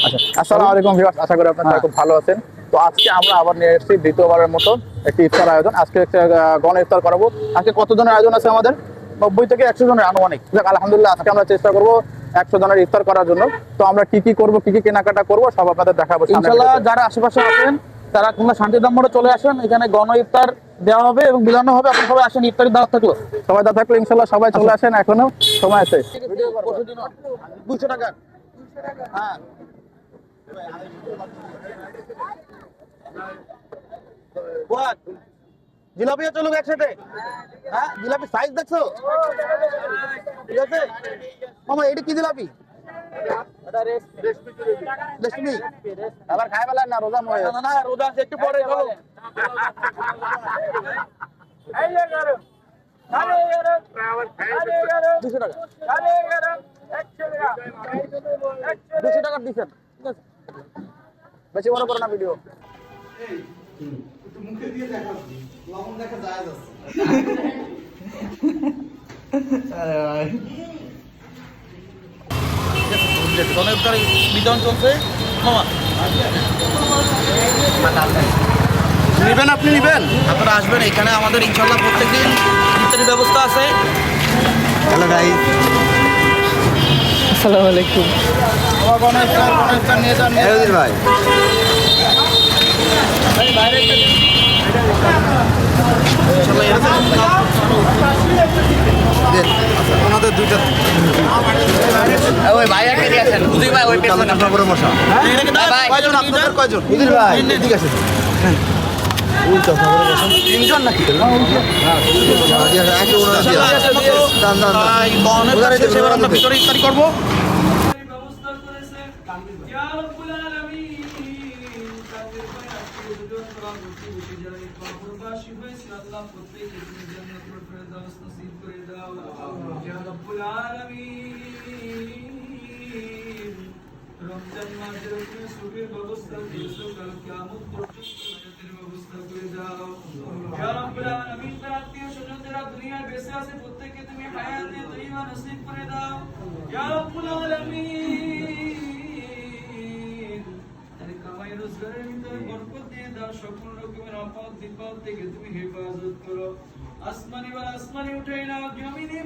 আচ্ছা, আসসালামু আলাইকুম ভিউয়ার্স, আশা করি আপনারা খুব ভালো আছেন। তো আজকে আমরা আবার নিয়ে এসেছি দ্বিতীয়বারের মতো একটি ইফতার আয়োজন। আজকে একটা গণ ইফতার করাবো। আজকে কতজনের আয়োজন আছে আমাদের? 90 থেকে 100 জনের আনুমানিক। যাক, আলহামদুলিল্লাহ, আজকে আমরা চেষ্টা করবো 100 জনের ইফতার করার জন্য। তো আমরা কি কি করবো, কি কি কেনাকাটা করবো, সব আপনাদের দেখাবো ইনশাআল্লাহ। যারা আশেপাশে আছেন তারা তোমরা শান্তিধাম মোড়ে চলে আসেন, এখানে গণ ইফতার দেওয়া হবে এবং বিলানো হবে। আপনারা সবাই আসেন, ইফতারের দাওয়াত থাকলো। সবাই দা থাকলে ইনশাল্লাহ সবাই চলে আসেন, এখনো সময় আছে। 200 টাকা। হ্যাঁ, what? জিলাপিও চলুক একসাথে। হ্যাঁ, জিলাপি সাইজ দেখছো? ঠিক আছে মামা, এটা কি জিলাপি? রেশমি। আবার খাই বেলা না, রোজা মনে না না, রোজা আছে, একটু পরে চলো। 200 টাকা। 200 টাকা দিচ্ছেন, ঠিক আছে? বেশি বড় করো না ভিডিও। মুখে দিয়ে দেখা লবণ দেখা যায় গণ ইফতার বিতরণ চলছে মামা। নিবেন, আপনি নিবেন? আপনারা আসবেন, এখানে আমাদের ইনশাল্লাহ প্রত্যেকদিন ইফতারের ব্যবস্থা আছে। হ্যালো গাইস, আসসালামু আলাইকুম। গণ ইফতার নিয়ে যান। এরদিন ভাই ইনশাল্লাহ এরকম দেন ওনাদের দুইটা ওই ভাই এখানে আছেন, বুঝি ভাই ওই পেছনে আপনার বড় মশা কয়জন আপনাদের? কয়জন বুঝলি ভাই ঠিক আছে উল্টো খবরে বসেন তিনজন নাকি একে ওনারা দিয়ে দান দান ভাই গণ ইফতার শেষে এবার আমরা ভিতরে ইফতারি করব। ব্যবস্থা করেছে ইয়া রাব্বুল আলামিন। তাদের ভাই আত্মীয়-স্বজন প্রতিবেশী যারা এই কবরবাসী হয়েছে, আল্লাহ প্রত্যেককে তুমি জান্নাতুল ফেরদাউস নসিব করে দাও ইয়া রাব্বুল আলামিন। রমজান মাসের তুমি সুখের ব্যবস্থা দিয়েছো, কাল কিয়ামত পর্যন্ত জান্নাতের ব্যবস্থা করে দাও ইয়া রাব্বুল আলামিন। তার আত্মীয়-স্বজন যারা দুনিয়ায় বেঁচে আছে, প্রত্যেককে তুমি হায়াতে তৈয়বা নসিব করে দাও ইয়া রাব্বুল আলামিন। তার কামাই রোজগারের ভিতরে বরকত দিয়ে দাও, সকল রকমের আপদ বিপদ থেকে তুমি হেফাজত করো। আসমানি বা আসমানি উঠাই নাও, জমিনে